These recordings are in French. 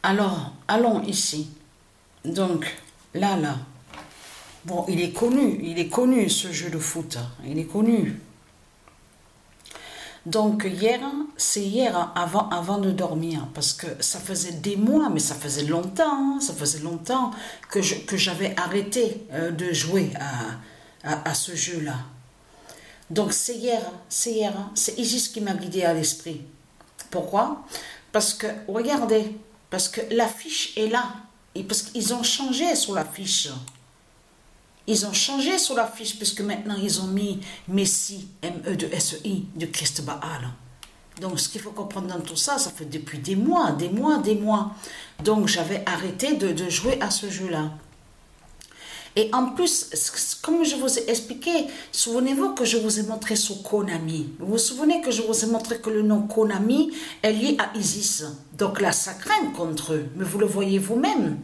Alors, allons ici. Donc, là. Bon, il est connu ce jeu de foot. Il est connu. Donc, c'est hier avant de dormir, parce que ça faisait des mois, mais ça faisait longtemps, que j'avais arrêté de jouer à ce jeu-là. Donc, c'est Isis qui m'a guidé à l'esprit. Pourquoi? Parce que, regardez, parce que l'affiche est là. Et parce qu'ils ont changé sur l'affiche. Ils ont changé sur l'affiche, puisque maintenant ils ont mis Messi, M-E-S-I, de Christ Baal. Donc, ce qu'il faut comprendre dans tout ça, ça fait depuis des mois. Donc, j'avais arrêté de jouer à ce jeu-là. Et en plus, comme je vous ai expliqué, souvenez-vous que je vous ai montré sur Konami. Vous vous souvenez que je vous ai montré que le nom Konami est lié à Isis. Donc là, ça craint contre eux. Mais vous le voyez vous-même.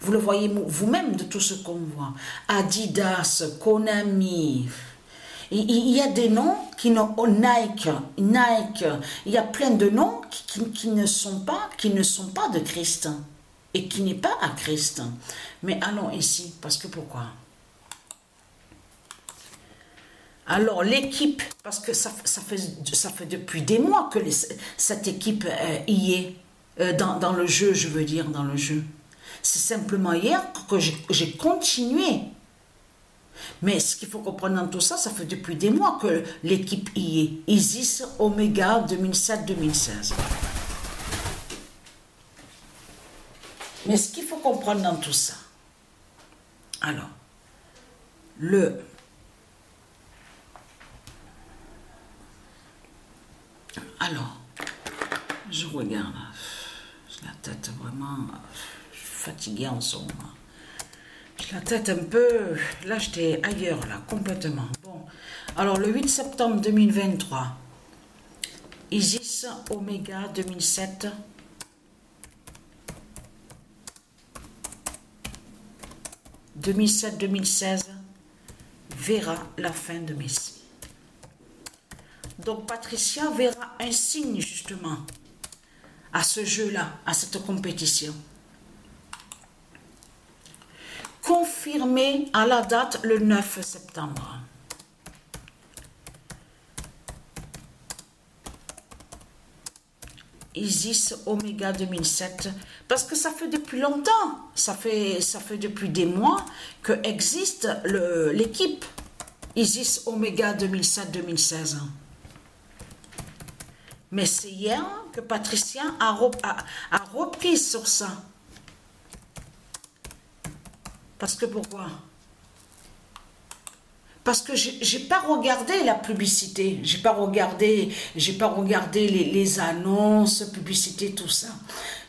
Vous le voyez vous-même de tout ce qu'on voit. Adidas, Konami. Il y a des noms qui n'ont Nike. Il y a plein de noms qui ne sont pas de Christ. Et qui n'est pas à Christ. Mais allons ici, parce que pourquoi? Alors l'équipe, parce que ça fait depuis des mois que cette équipe y est, dans le jeu, je veux dire, dans le jeu. C'est simplement hier que j'ai continué. Mais ce qu'il faut comprendre dans tout ça, ça fait depuis des mois que l'équipe y est. Isis Omega 2007-2016. Mais ce qu'il faut comprendre dans tout ça, alors, je regarde, j'ai la tête vraiment, je suis fatiguée en ce moment. J'ai la tête un peu, là j'étais ailleurs, là, complètement. Bon, alors le 8 septembre 2023, Isis Omega 2007, « 2007-2016 verra la fin de Messi. » Donc Patricia verra un signe justement à ce jeu-là, à cette compétition. Confirmé à la date le 9 septembre. Isis Omega 2007, parce que ça fait depuis longtemps, ça fait depuis des mois que existe l'équipe Isis Omega 2007-2016. Mais c'est hier que Patricia a repris sur ça. Parce que pourquoi? Parce que j'ai pas regardé la publicité, j'ai pas regardé les annonces, publicité, tout ça.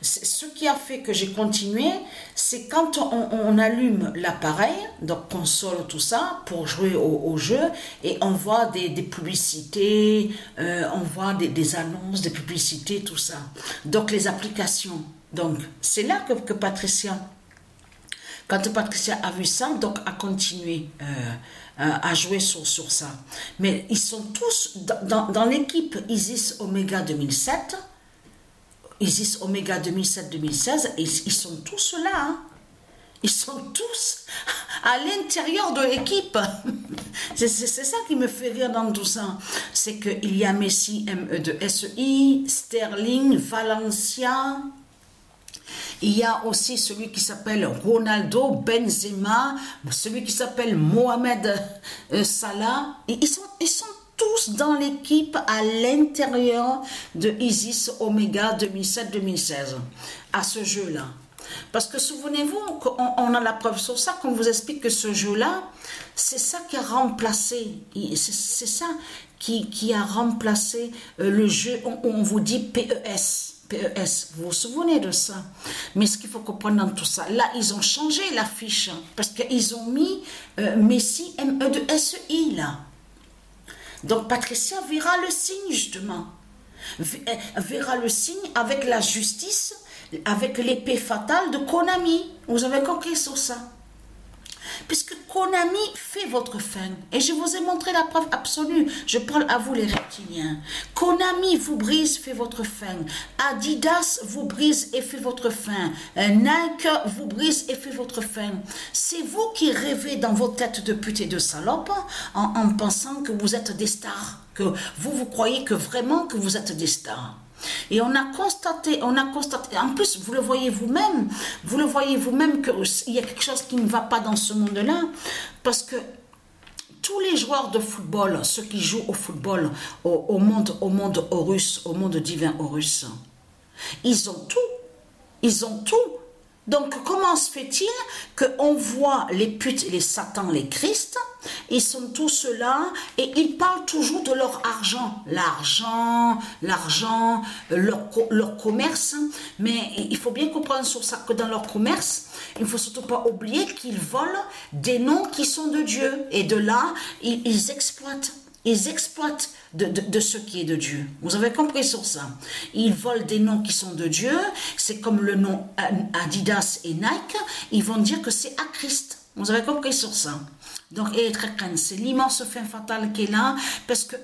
Ce qui a fait que j'ai continué, c'est quand on allume l'appareil, donc console, tout ça, pour jouer au jeu, et on voit des publicités, on voit des annonces, des publicités, tout ça. Donc les applications. Donc c'est là que Patricia, quand Patricia a vu ça, donc a continué à jouer sur ça. Mais ils sont tous dans l'équipe Isis Omega 2007, Isis Omega 2007-2016, et ils sont tous là. Hein. Ils sont tous à l'intérieur de l'équipe. C'est ça qui me fait rire dans tout ça. C'est qu'il y a Messi, M-E-S-I, Sterling, Valencia. Il y a aussi celui qui s'appelle Ronaldo, Benzema, celui qui s'appelle Mohamed Salah. Et ils sont tous dans l'équipe à l'intérieur de Isis Omega 2007-2016, à ce jeu-là. Parce que souvenez-vous qu'on a la preuve sur ça, qu'on vous explique que ce jeu-là, c'est ça qui a remplacé, c'est ça qui a remplacé le jeu, on vous dit PES. PES, vous vous souvenez de ça? Mais ce qu'il faut comprendre dans tout ça, là, ils ont changé l'affiche, parce qu'ils ont mis Messi, M-E-S-I, là. Donc, Patricia verra le signe, justement. Verra le signe avec la justice, avec l'épée fatale de Konami. Vous avez compris sur ça? Puisque Konami fait votre fin. Et je vous ai montré la preuve absolue. Je parle à vous les reptiliens. Konami vous brise, fait votre fin. Adidas vous brise et fait votre fin. Nike vous brise et fait votre fin. C'est vous qui rêvez dans vos têtes de pute et de salope en pensant que vous êtes des stars. Que vous croyez que vraiment que vous êtes des stars. Et on a constaté, en plus vous le voyez vous-même qu'il y a quelque chose qui ne va pas dans ce monde-là, parce que tous les joueurs de football, ceux qui jouent au football, au monde Horus, au monde divin Horus, ils ont tout. Donc, comment se fait-il qu'on voit les putes, les satans, les Christ, ils sont tous là et ils parlent toujours de leur argent. L'argent, leur commerce. Mais il faut bien comprendre sur ça que dans leur commerce, il ne faut surtout pas oublier qu'ils volent des noms qui sont de Dieu. Et de là, ils exploitent. Ils exploitent de ce qui est de Dieu. Vous avez compris sur ça. Ils volent des noms qui sont de Dieu. C'est comme le nom Adidas et Nike. Ils vont dire que c'est à Christ. Vous avez compris sur ça. Donc, c'est l'immense fin fatale qui est là. Parce que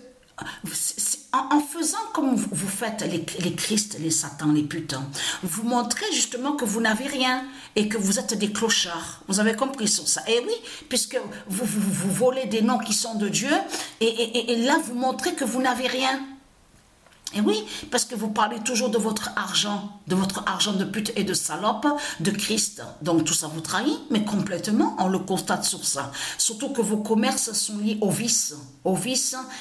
en faisant comme vous faites les Christ, les satans, les putains, vous montrez justement que vous n'avez rien et que vous êtes des clochards. Vous avez compris sur ça. Et oui, puisque vous volez des noms qui sont de Dieu et là vous montrez que vous n'avez rien. Et oui, parce que vous parlez toujours de votre argent de pute et de salope, de Christ. Donc tout ça vous trahit, mais complètement, on le constate sur ça. Surtout que vos commerces sont liés au vice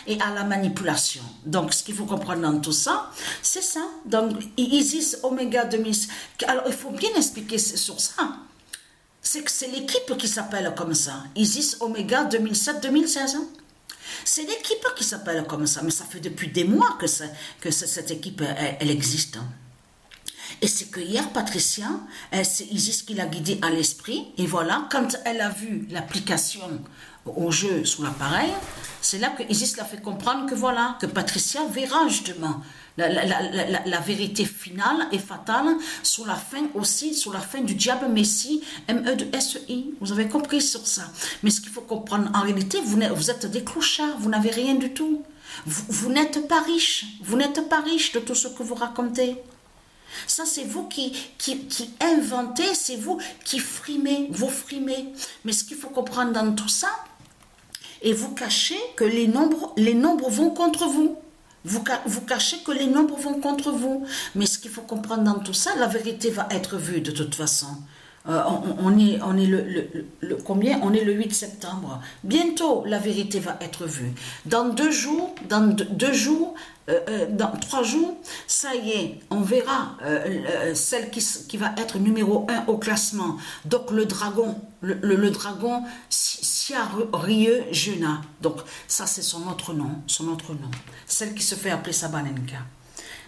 et à la manipulation. Donc ce qu'il faut comprendre dans tout ça, c'est ça. Donc Isis Omega 2000. Alors il faut bien expliquer sur ça. C'est que c'est l'équipe qui s'appelle comme ça. Isis Omega 2007-2016. C'est l'équipe qui s'appelle comme ça, mais ça fait depuis des mois que cette équipe, elle existe. Et c'est que hier, Patricia, c'est Isis qui l'a guidée à l'esprit, et voilà, quand elle a vu l'application au jeu sur l'appareil, c'est là que Isis l'a fait comprendre que voilà, que Patricia verra justement la vérité finale et fatale sur la fin aussi, sur la fin du diable Messie, M-E-S-E-I. Vous avez compris sur ça. Mais ce qu'il faut comprendre, en réalité, vous êtes des clochards, vous n'avez rien du tout. Vous n'êtes pas riche. Vous n'êtes pas riche de tout ce que vous racontez. Ça, c'est vous qui inventez, c'est vous qui frimez, vous frimez. Mais ce qu'il faut comprendre dans tout ça, et vous cachez que les nombres vont contre vous. Vous cachez que les nombres vont contre vous. Mais ce qu'il faut comprendre dans tout ça, la vérité va être vue de toute façon. On est combien? On est le 8 septembre. Bientôt, la vérité va être vue. Dans 2 jours, dans 3 jours, ça y est, on verra celle qui va être numéro 1 au classement. Donc le dragon, le dragon Siarieux Juna. Donc ça c'est son autre nom, celle qui se fait appeler Sabanenka.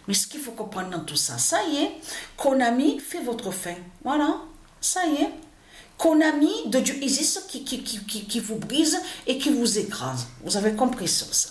Mais ce qu'il faut comprendre dans tout ça, ça y est, Konami fait votre fin. Voilà, ça y est. Konami de Dieu Isis qui vous brise et qui vous écrase. Vous avez compris sur ça.